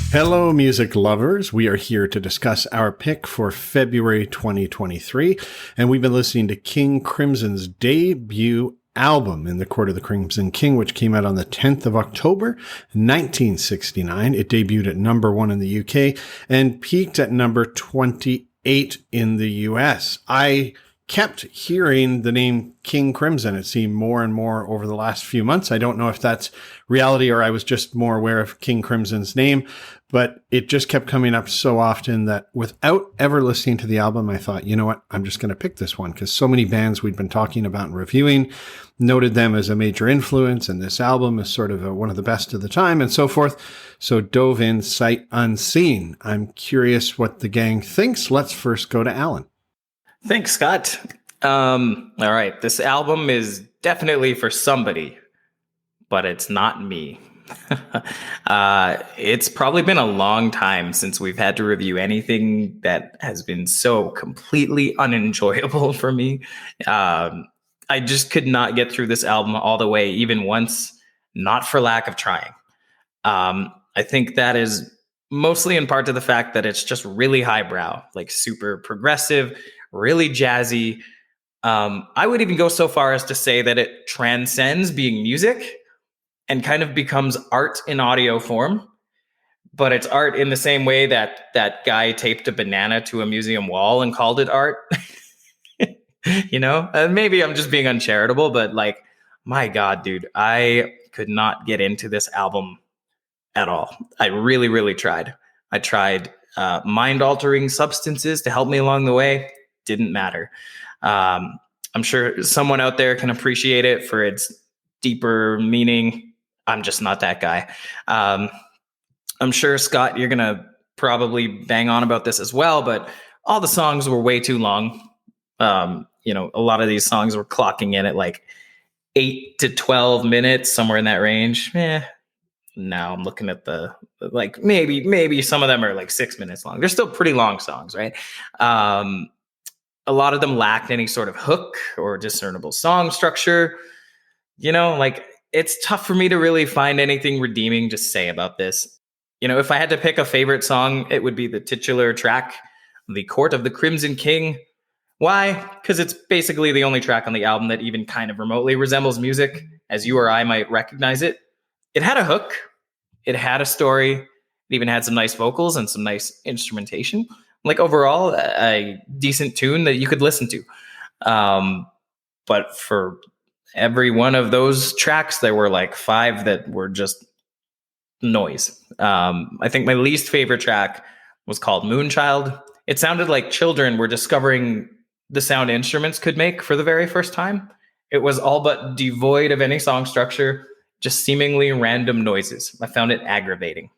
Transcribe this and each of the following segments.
Hello, music lovers. We are here to discuss our pick for February 2023, and we've been listening to King Crimson's debut album, In the Court of the Crimson King, which came out on the 10th of October, 1969. It debuted at number 1 in the UK and peaked at number 28 in the US. I kept hearing the name King Crimson. It seemed more and more over the last few months. I don't know if that's reality or I was just more aware of King Crimson's name, but it just kept coming up so often that without ever listening to the album, I thought, you know what, I'm just going to pick this one because so many bands we'd been talking about and reviewing noted them as a major influence, and this album is sort of one of the best of the time and so forth. So dove in sight unseen. I'm curious what the gang thinks. Let's first go to Alan. Thanks, Scott. All right. This album is definitely for somebody, but it's not me. It's probably been a long time since we've had to review anything that has been so completely unenjoyable for me. I just could not get through this album all the way, even once, not for lack of trying. I think that is mostly in part to the fact that it's just really highbrow, like super progressive, really jazzy. I would even go so far as to say that it transcends being music and kind of becomes art in audio form. But it's art in the same way that that guy taped a banana to a museum wall and called it art. You know, maybe I'm just being uncharitable, but like, my God, dude, I could not get into this album at all. I really, really tried. I tried mind-altering substances to help me along the way. Didn't matter. I'm sure someone out there can appreciate it for its deeper meaning. I'm just not that guy. I'm sure, Scott, you're going to probably bang on about this as well, but all the songs were way too long. A lot of these songs were clocking in at like 8 to 12 minutes, somewhere in that range. Now I'm looking at the, like, maybe some of them are like 6 minutes long. They're still pretty long songs, right? A lot of them lacked any sort of hook or discernible song structure. You know, like, it's tough for me to really find anything redeeming to say about this. You know, if I had to pick a favorite song, it would be the titular track, The Court of the Crimson King. Why? Because it's basically the only track on the album that even kind of remotely resembles music, as you or I might recognize it. It had a hook. It had a story. It even had some nice vocals and some nice instrumentation. Like, overall, a decent tune that you could listen to. But for every one of those tracks, there were like 5 that were just noise. I think my least favorite track was called Moonchild. It sounded like children were discovering the sound instruments could make for the very first time. It was all but devoid of any song structure, just seemingly random noises. I found it aggravating.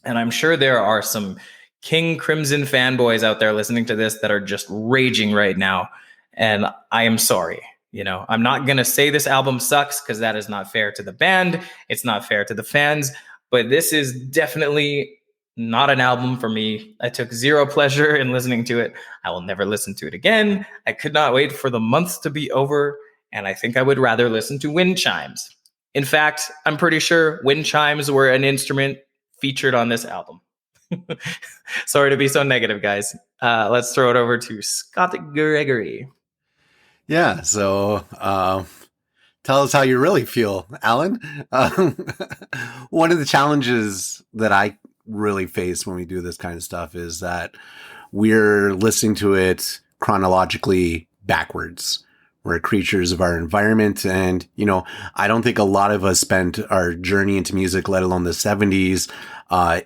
And I'm sure there are some King Crimson fanboys out there listening to this that are just raging right now. And I am sorry. You know, I'm not going to say this album sucks because that is not fair to the band. It's not fair to the fans. But this is definitely not an album for me. I took zero pleasure in listening to it. I will never listen to it again. I could not wait for the month to be over. And I think I would rather listen to wind chimes. In fact, I'm pretty sure wind chimes were an instrument featured on this album. Sorry to be so negative, guys. Let's throw it over to Scott Gregory. Yeah, so tell us how you really feel, Alan. One of the challenges that I really face when we do this kind of stuff is that we're listening to it chronologically backwards. We're creatures of our environment. And, you know, I don't think a lot of us spent our journey into music, let alone the 70s,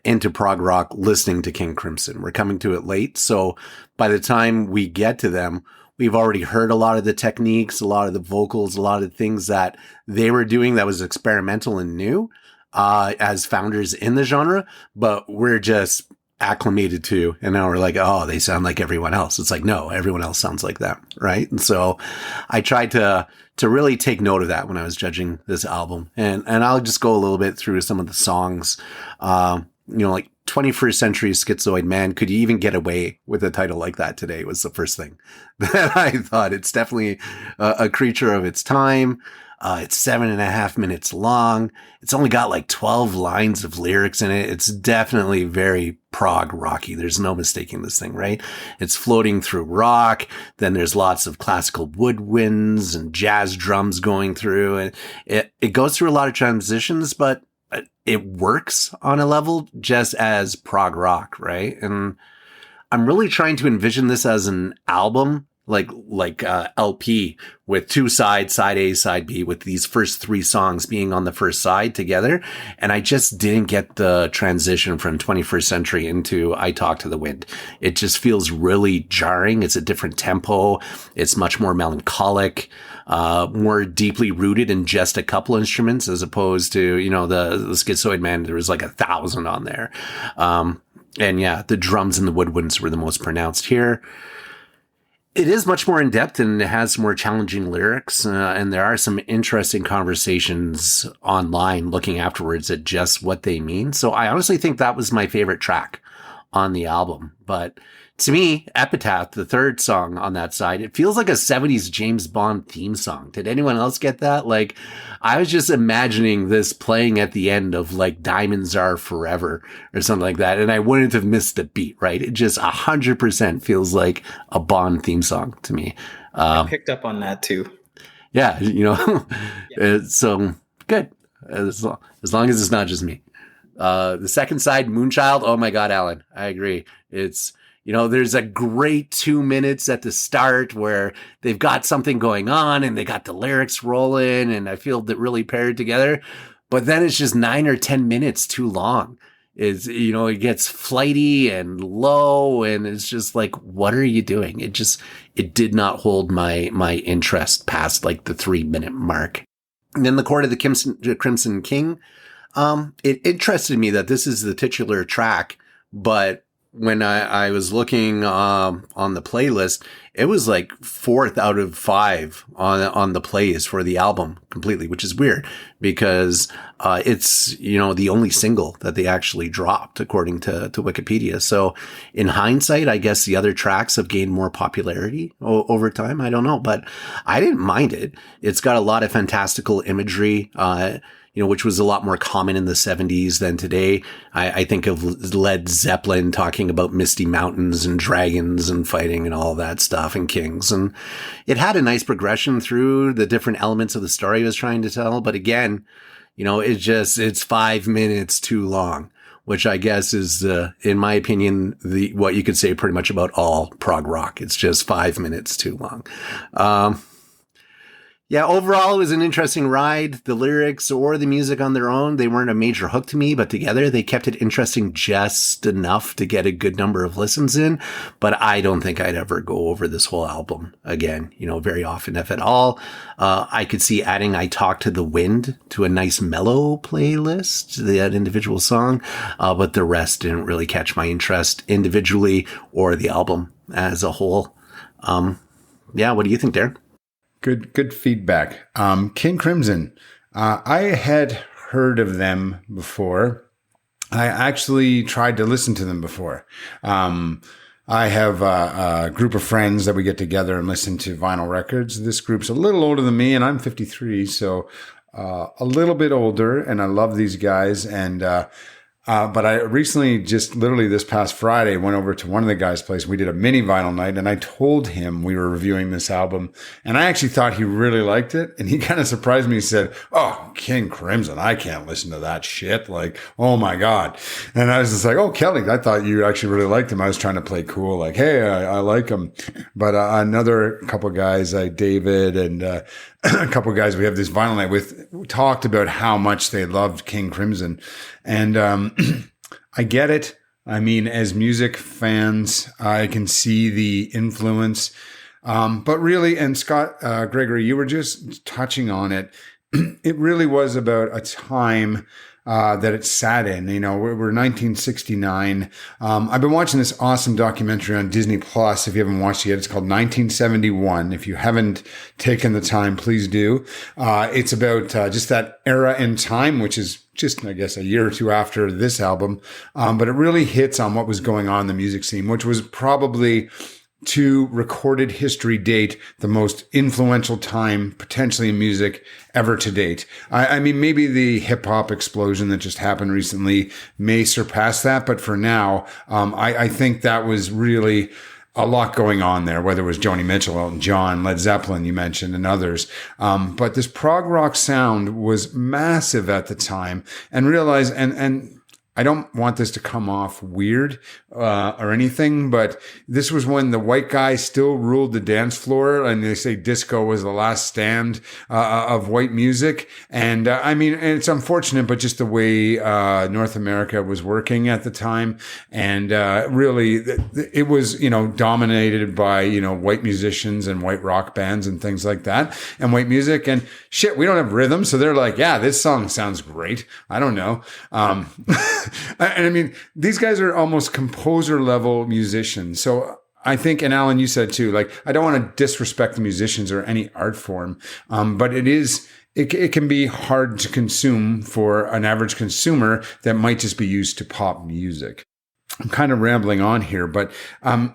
into prog rock listening to King Crimson. We're coming to it late. So by the time we get to them, we've already heard a lot of the techniques, a lot of the vocals, a lot of the things that they were doing that was experimental and new as founders in the genre, but we're just acclimated to, and now we're like, oh, they sound like everyone else. It's like, no, everyone else sounds like that, right? And so I tried to really take note of that when I was judging this album, and I'll just go a little bit through some of the songs. Like 21st Century Schizoid Man, could you even get away with a title like that today, was the first thing that I thought. It's definitely a creature of its time. It's 7.5 minutes long. It's only got like 12 lines of lyrics in it. It's definitely very prog rocky. There's no mistaking this thing, right? It's floating through rock. Then there's lots of classical woodwinds and jazz drums going through. And it goes through a lot of transitions, but it works on a level just as prog rock, right? And I'm really trying to envision this as an album, like LP with two sides, side A, side B, with these first three songs being on the first side together. And I just didn't get the transition from 21st Century into I Talk to the Wind. It just feels really jarring. It's a different tempo. It's much more melancholic, more deeply rooted in just a couple instruments, as opposed to, the Schizoid Man, there was like 1,000 on there. And yeah, the drums and the woodwinds were the most pronounced here. It is much more in depth and it has more challenging lyrics. And there are some interesting conversations online looking afterwards at just what they mean. So I honestly think that was my favorite track on the album. But to me, Epitaph, the third song on that side, it feels like a 70s James Bond theme song. Did anyone else get that? Like, I was just imagining this playing at the end of like Diamonds Are Forever or something like that. And I wouldn't have missed the beat, right? It just 100% feels like a Bond theme song to me. I picked up on that too. Yeah, so good. As long as it's not just me. The second side, Moonchild. Oh my God, Alan, I agree. It's, there's a great 2 minutes at the start where they've got something going on and they got the lyrics rolling and I feel that really paired together. But then it's just 9 or 10 minutes too long. It gets flighty and low and it's just like, what are you doing? It did not hold my interest past like the 3-minute mark. And then the Court of the Crimson King. It interested me that this is the titular track, but when I was looking on the playlist, it was like 4th out of 5 on the plays for the album completely, which is weird because it's the only single that they actually dropped according to Wikipedia. So in hindsight, I guess the other tracks have gained more popularity over time. I don't know, but I didn't mind it. It's got a lot of fantastical imagery. Which was a lot more common in the 70s than today. I think of Led Zeppelin talking about misty mountains and dragons and fighting and all that stuff and kings. And it had a nice progression through the different elements of the story it was trying to tell. But again, it's 5 minutes too long, which I guess is, in my opinion, what you could say pretty much about all prog rock. It's just 5 minutes too long. Yeah, overall, it was an interesting ride. The lyrics or the music on their own, they weren't a major hook to me, but together they kept it interesting just enough to get a good number of listens in. But I don't think I'd ever go over this whole album again, very often, if at all. I could see adding I Talk to the Wind to a nice mellow playlist, that individual song. But the rest didn't really catch my interest individually or the album as a whole. Yeah, what do you think, Darren? Good feedback. King Crimson. I had heard of them before. I actually tried to listen to them before. I have a group of friends that we get together and listen to vinyl records. This group's a little older than me, and I'm 53, so a little bit older. And I love these guys. And but I recently, just literally this past Friday, went over to one of the guys' place. We did a mini vinyl night and I told him we were reviewing this album and I actually thought he really liked it. And he kind of surprised me. He said, "Oh, King Crimson, I can't listen to that shit. Like, oh my God." And I was just like, "Oh, Kelly, I thought you actually really liked him." I was trying to play cool. Like, "Hey, I like him." But another couple guys like David and a couple guys we have this vinyl night with talked about how much they loved King Crimson. And I get it. I mean, as music fans, I can see the influence. But really, and Scott, Gregory, you were just touching on it. It really was about a time that it sat in. We're 1969. I've been watching this awesome documentary on Disney Plus. If you haven't watched it yet, it's called 1971. If you haven't taken the time, please do. It's about just that era in time, which is just, I guess, a year or two after this album. But it really hits on what was going on in the music scene, which was probably to recorded history date, the most influential time potentially in music ever to date. I mean, maybe the hip hop explosion that just happened recently may surpass that, but for now, I think that was really a lot going on there, whether it was Joni Mitchell, Elton John, Led Zeppelin, you mentioned, and others. But this prog rock sound was massive at the time, and realize, and I don't want this to come off weird or anything, but this was when the white guy still ruled the dance floor, and they say disco was the last stand of white music. And I mean, it's unfortunate, but just the way North America was working at the time, and really, it was dominated by white musicians and white rock bands and things like that, and white music. And shit, we don't have rhythm, so they're like, yeah, this song sounds great. I don't know. And I mean, these guys are almost composer level musicians. So I think, and Alan, you said too, like, I don't want to disrespect the musicians or any art form, but it can be hard to consume for an average consumer that might just be used to pop music. I'm kind of rambling on here, but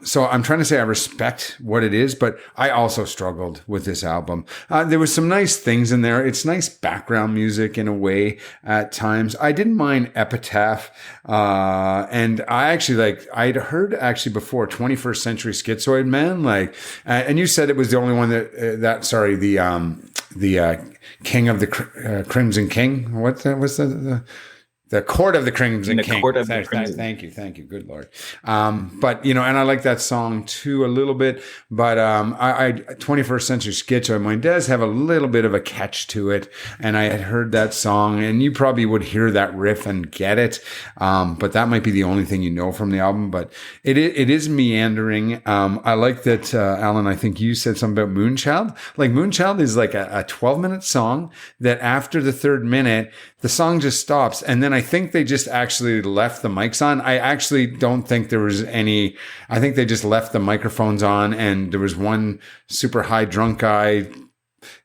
so I'm trying to say I respect what it is, but I also struggled with this album. There was some nice things in there. It's nice background music in a way at times. I didn't mind Epitaph, and I actually I'd heard actually before 21st Century Schizoid Man, and you said it was the only one the King of the Crimson King. What's that? The Court of the Crimson King. Court of the Crimson. Thank you. Good Lord. But, and I like that song too a little bit, but, 21st Century Schizoid Mind does have a little bit of a catch to it. And I had heard that song, and you probably would hear that riff and get it. But that might be the only thing you know from the album, but it is meandering. I like that, Alan, I think you said something about Moonchild. Like, Moonchild is like a 12-minute song that after the third minute, the song just stops. And then I think they just actually left the mics on. I actually don't think there was any, I think they just left the microphones on, and there was one super high drunk guy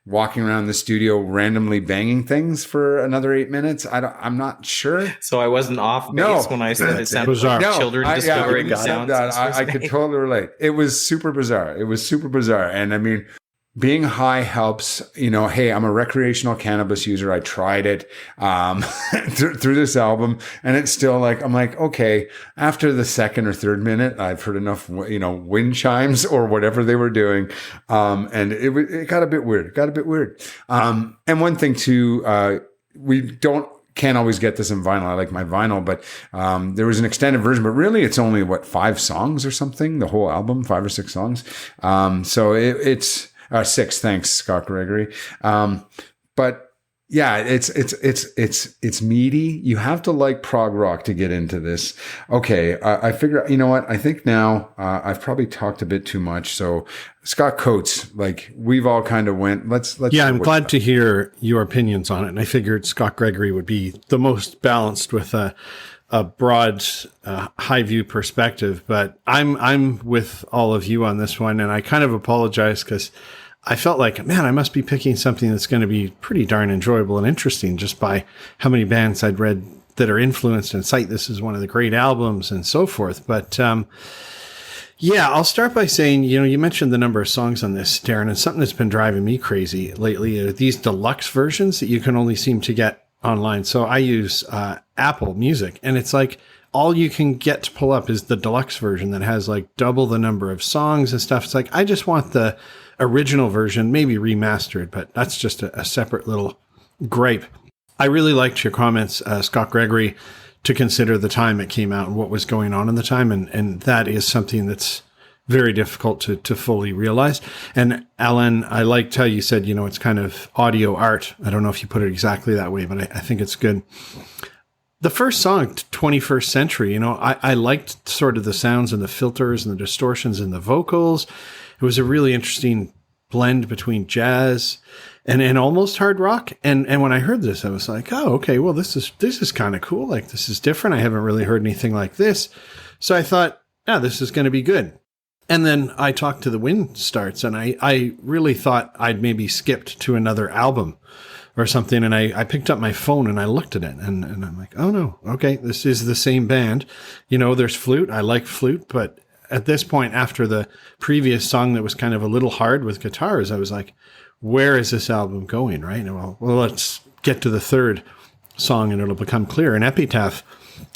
walking around the studio randomly banging things for another 8 minutes. I'm not sure. So I wasn't off base when I said it sounded like children discovering sounds. I could totally relate. It was super bizarre. And I mean, being high helps, hey, I'm a recreational cannabis user. I tried it through this album, and it's still I'm like, okay, after the second or third minute, I've heard enough, wind chimes or whatever they were doing. And it got a bit weird. And one thing too, can't always get this in vinyl. I like my vinyl, but there was an extended version, but really it's only 5 songs or something, the whole album, 5 or 6 songs. So it's 6. Thanks, Scott Gregory. But yeah, it's meaty. You have to like prog rock to get into this. Okay. I figure, you know what? I think now, I've probably talked a bit too much. So Scott Coates, we've all kind of went, let's. Yeah. I'm glad to hear your opinions on it. And I figured Scott Gregory would be the most balanced with a broad, high view perspective, but I'm with all of you on this one. And I kind of apologize because I felt like, man, I must be picking something that's going to be pretty darn enjoyable and interesting just by how many bands I'd read that are influenced and cite this as one of the great albums and so forth. But, yeah, I'll start by saying, you mentioned the number of songs on this, Darren, and something that's been driving me crazy lately are these deluxe versions that you can only seem to get online. So I use, Apple Music, and it's all you can get to pull up is the deluxe version that has double the number of songs and stuff. It's I just want the original version, maybe remastered, but that's just a separate little gripe. I really liked your comments, Scott Gregory, to consider the time it came out and what was going on in the time. And that is something that's very difficult to fully realize. And Alan, I liked how you said, it's kind of audio art. I don't know if you put it exactly that way, but I think it's good. The first song, 21st Century, I liked sort of the sounds and the filters and the distortions in the vocals. It was a really interesting blend between jazz and almost hard rock. And when I heard this, I was like, oh, okay, well, this is kind of cool. This is different. I haven't really heard anything like this. So I thought, this is going to be good. And then I talked to the Wind Starts, and I really thought I'd maybe skipped to another album or something. And I picked up my phone and I looked at it and I'm like, oh no, okay, this is the same band. There's flute. I like flute, but at this point, after the previous song that was kind of a little hard with guitars, I was like, where is this album going? Right. And well, let's get to the third song and it'll become clear. And Epitaph,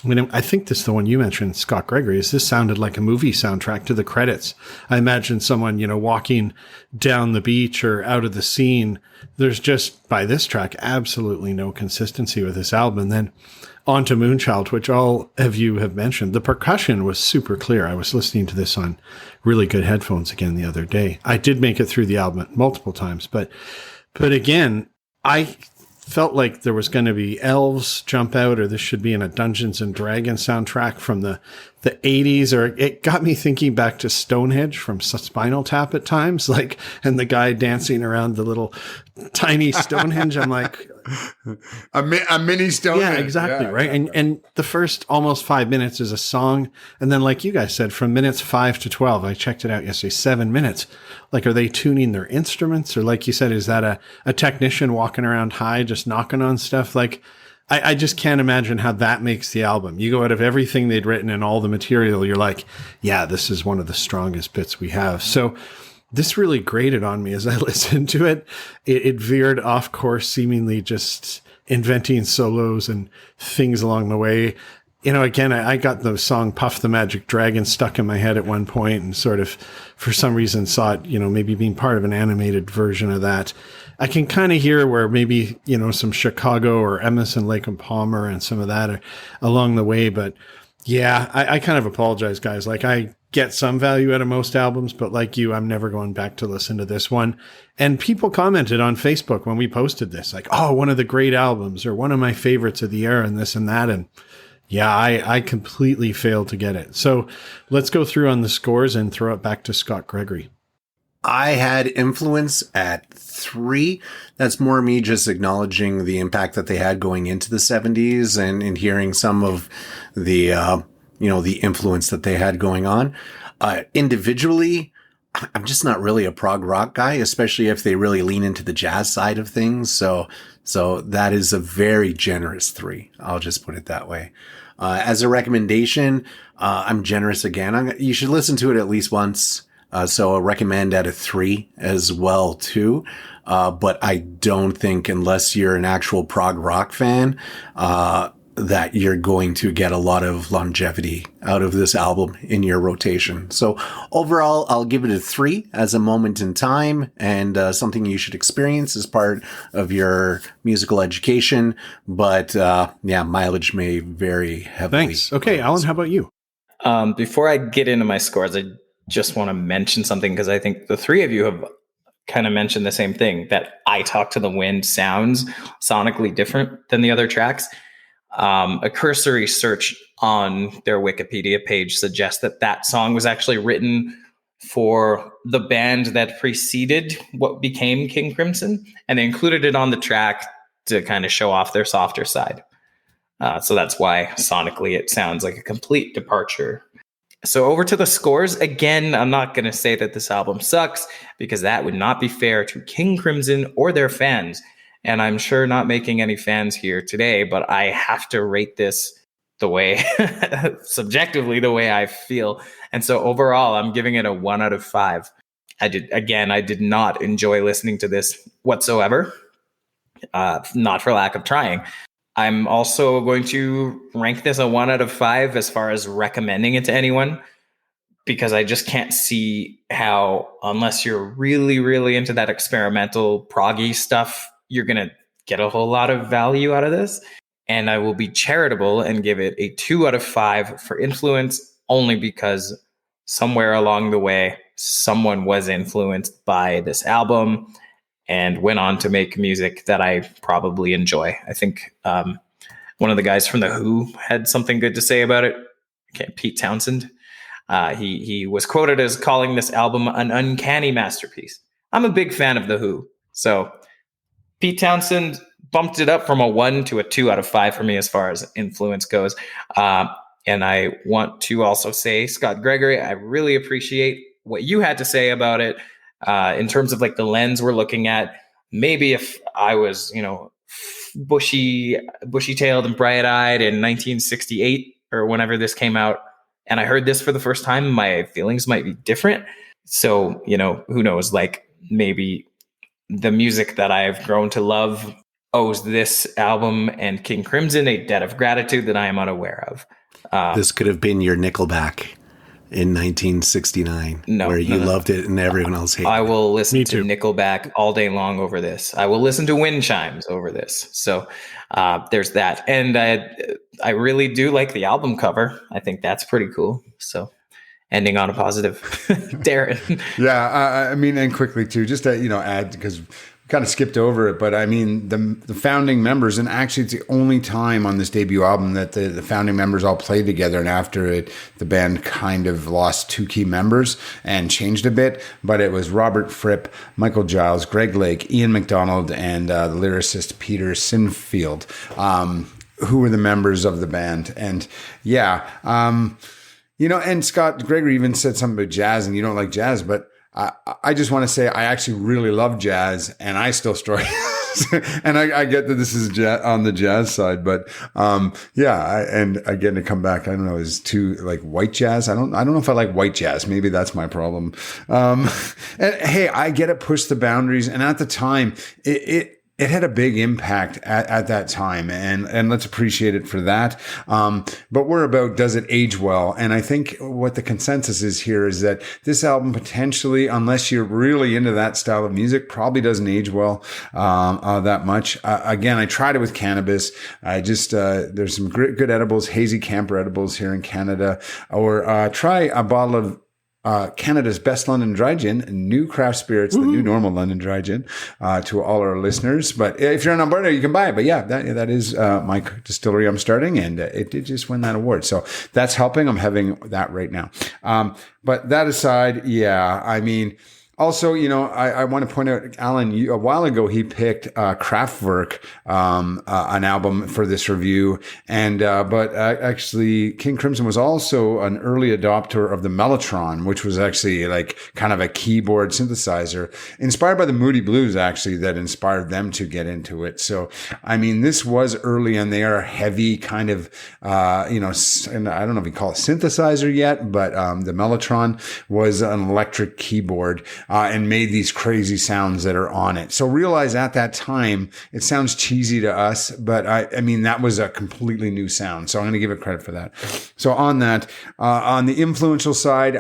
I mean, I think this is the one you mentioned, Scott Gregory, is this sounded like a movie soundtrack to the credits. I imagine someone, walking down the beach or out of the scene. There's just, by this track, absolutely no consistency with this album. And then on to Moonchild, which all of you have mentioned. The percussion was super clear. I was listening to this on really good headphones again the other day. I did make it through the album multiple times, but again, I felt like there was going to be elves jump out, or this should be in a Dungeons and Dragons soundtrack from the 80s, or it got me thinking back to Stonehenge from Spinal Tap at times, like, and the guy dancing around the little tiny Stonehenge. I'm like, a mini Stonehenge. Yeah, exactly. Yeah, right. exactly. And the first almost 5 minutes is a song. And then, like you guys said, from minutes 5 to 12, I checked it out yesterday, 7 minutes. Like, are they tuning their instruments? Or like you said, is that a technician walking around high, just knocking on stuff? Like, I just can't imagine how that makes the album. You go out of everything they'd written and all the material, you're like, yeah, this is one of the strongest bits we have. So this really grated on me as I listened to it. It veered off course, seemingly just inventing solos and things along the way. Again, I got the song Puff the Magic Dragon stuck in my head at one point and sort of, for some reason, saw it, maybe being part of an animated version of that. I can kind of hear where maybe, some Chicago or Emerson, Lake and Palmer and some of that are along the way. But yeah, I kind of apologize, guys. Like, I get some value out of most albums, but like you, I'm never going back to listen to this one. And people commented on Facebook when we posted this, like, oh, one of the great albums or one of my favorites of the era and this and that. And yeah, I completely failed to get it. So let's go through on the scores and throw it back to Scott Gregory. I had Influence at 3. That's more me just acknowledging the impact that they had going into the 70s and hearing some of the, the influence that they had going on. Individually, I'm just not really a prog rock guy, especially if they really lean into the jazz side of things. So that is a very generous 3. I'll just put it that way. As a recommendation, I'm generous again. You should listen to it at least once. So I recommend at a 3 as well, too. But I don't think, unless you're an actual prog rock fan, that you're going to get a lot of longevity out of this album in your rotation. So overall, I'll give it a 3 as a moment in time and something you should experience as part of your musical education. But mileage may vary heavily. Thanks. Okay, Alan, how about you? Before I get into my scores, I just want to mention something, because I think the three of you have kind of mentioned the same thing, that I Talk to the Wind sounds sonically different than the other tracks. A cursory search on their Wikipedia page suggests that song was actually written for the band that preceded what became King Crimson, and they included it on the track to kind of show off their softer side. So that's why sonically it sounds like a complete departure. So over to the scores. Again, I'm not going to say that this album sucks, because that would not be fair to King Crimson or their fans. And I'm sure not making any fans here today, but I have to rate this the way, subjectively, the way I feel. And so overall, I'm giving it a 1 out of 5. I did not enjoy listening to this whatsoever. Not for lack of trying. I'm also going to rank this a 1 out of 5 as far as recommending it to anyone, because I just can't see how, unless you're really, really into that experimental proggy stuff, you're going to get a whole lot of value out of this. And I will be charitable and give it a 2 out of 5 for Influence, only because somewhere along the way, someone was influenced by this album and went on to make music that I probably enjoy. I think one of the guys from The Who had something good to say about it. Pete Townsend. He was quoted as calling this album an uncanny masterpiece. I'm a big fan of The Who. So Pete Townsend bumped it up from a 1 to a 2 out of 5 for me as far as influence goes. And I want to also say, Scott Gregory, I really appreciate what you had to say about it. In terms of like the lens we're looking at, maybe if I was, bushy-tailed and bright-eyed in 1968 or whenever this came out, and I heard this for the first time, my feelings might be different. So, who knows, like maybe the music that I've grown to love owes this album and King Crimson a debt of gratitude that I am unaware of. This could have been your Nickelback in 1969, where you loved it and everyone else hated it. I will listen to Nickelback all day long over this. I will listen to wind chimes over this. So there's that. And I really do like the album cover. I think that's pretty cool. So ending on a positive. Darren. Yeah, I mean, and quickly too, just to, add, because we kind of skipped over it, but I mean, the founding members, and actually it's the only time on this debut album that the founding members all played together, and after it, the band kind of lost 2 key members and changed a bit, but it was Robert Fripp, Michael Giles, Greg Lake, Ian McDonald, and the lyricist Peter Sinfield, who were the members of the band. And yeah, and Scott Gregory even said something about jazz, and you don't like jazz, but I just want to say I actually really love jazz, and I still struggle. And I get that this is on the jazz side, but and again, to come back, I don't know, is too like white jazz. I don't know if I like white jazz. Maybe that's my problem. And hey, I get it, push the boundaries, and at the time, it had a big impact at that time, and let's appreciate it for that. But we're about, does it age well? And I think what the consensus is here is that this album potentially, unless you're really into that style of music, probably doesn't age well that much. Again, I tried it with cannabis. I just there's some good edibles, hazy camper edibles here in Canada, or try a bottle of Canada's best London dry gin, new craft spirits, the new normal London dry gin, to all our listeners. But if you're in Alberta, you can buy it. But yeah, that is my distillery I'm starting, and it did just win that award. So that's helping. I'm having that right now. But that aside, yeah, I mean, also, I want to point out, Alan, a while ago, he picked Kraftwerk, an album for this review. And, but actually, King Crimson was also an early adopter of the Mellotron, which was actually like kind of a keyboard synthesizer, inspired by the Moody Blues, actually, that inspired them to get into it. So, I mean, this was early, and they are a heavy kind of, and I don't know if you call it synthesizer yet, but the Mellotron was an electric keyboard. And made these crazy sounds that are on it. So realize at that time, it sounds cheesy to us, but I mean, that was a completely new sound. So I'm going to give it credit for that. So on that, on the influential side,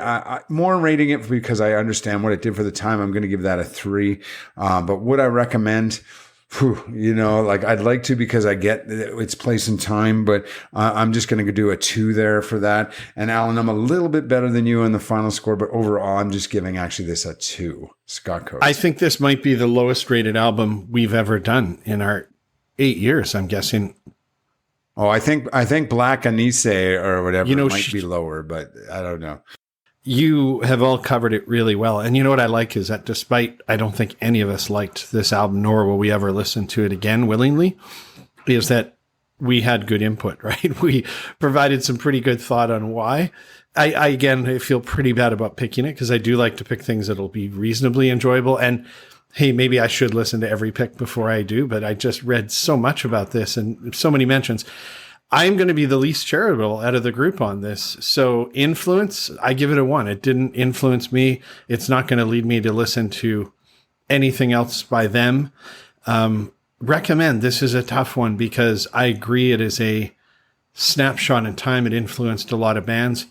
more rating it because I understand what it did for the time. I'm going to give that a 3. But would I recommend? I'd like to, because I get its place in time, but I'm just going to do a 2 there for that. And Alan, I'm a little bit better than you on the final score, but overall, I'm just giving actually this a 2. Scott Coates. I think this might be the lowest rated album we've ever done in our 8 years, I'm guessing. Oh, I think Black Anise or whatever might be lower, but I don't know. You have all covered it really well. And you know what I like is that despite I don't think any of us liked this album, nor will we ever listen to it again willingly, is that we had good input, right? We provided some pretty good thought on why. I feel pretty bad about picking it because I do like to pick things that'll be reasonably enjoyable. And hey, maybe I should listen to every pick before I do, but I just read so much about this and so many mentions. I'm going to be the least charitable out of the group on this. So influence, I give it a 1. It didn't influence me. It's not going to lead me to listen to anything else by them. Recommend. This is a tough one because I agree it is a snapshot in time. It influenced a lot of bands,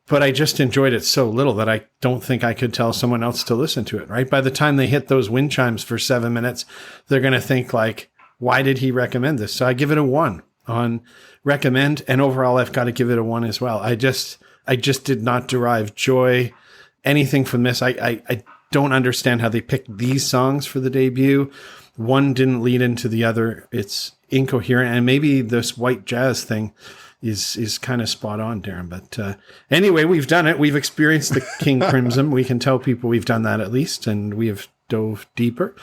but I just enjoyed it so little that I don't think I could tell someone else to listen to it, right? By the time they hit those wind chimes for 7 minutes, they're going to think like, why did he recommend this? So I give it a 1 on recommend, and overall I've got to give it a 1 as well. I just did not derive joy, anything from this. I don't understand how they picked these songs for the debut. One didn't lead into the other. It's incoherent, and maybe this white jazz thing is kind of spot on, Darren. But anyway, we've done it. We've experienced the King Crimson. We can tell people we've done that at least, and we have dove deeper.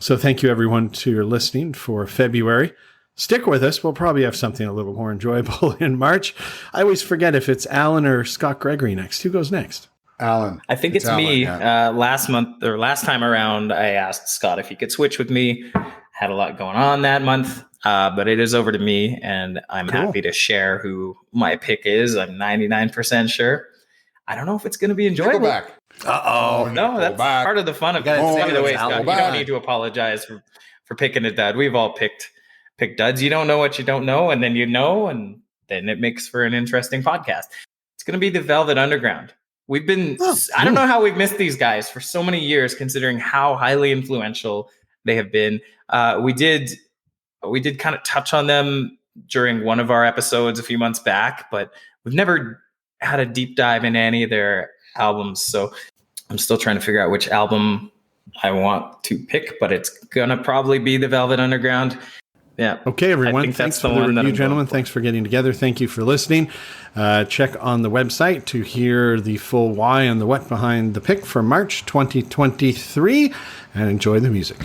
So thank you everyone to listening for February. Stick with us. We'll probably have something a little more enjoyable in March. I always forget if it's Alan or Scott Gregory next. Who goes next? Alan. I think it's me. Yeah. Last time around, I asked Scott if he could switch with me. Had a lot going on that month. but it is over to me, and I'm Cool. happy to share who my pick is. I'm 99% sure. I don't know if it's going to be enjoyable. Nickelback. Uh-oh. No, that's back. part of the fun of it. gotta By say the way, it's Scott, you Nickelback. don't need to apologize for picking a dud. We've all picked duds. You don't know what you don't know, and then you know, and then it makes for an interesting podcast. It's going to be the Velvet Underground. We've been, I don't know how we've missed these guys for so many years, considering how highly influential they have been. We did kind of touch on them during one of our episodes a few months back, but we've never had a deep dive into any of their albums. So I'm still trying to figure out which album I want to pick, but it's going to probably be the Velvet Underground. Yeah. Okay, I everyone. think Thanks that's for the the one that review, I'm gentlemen. going for. Thanks for getting together. Thank you for listening. Check on the website to hear the full why and the what behind the pick for March 2023, and enjoy the music.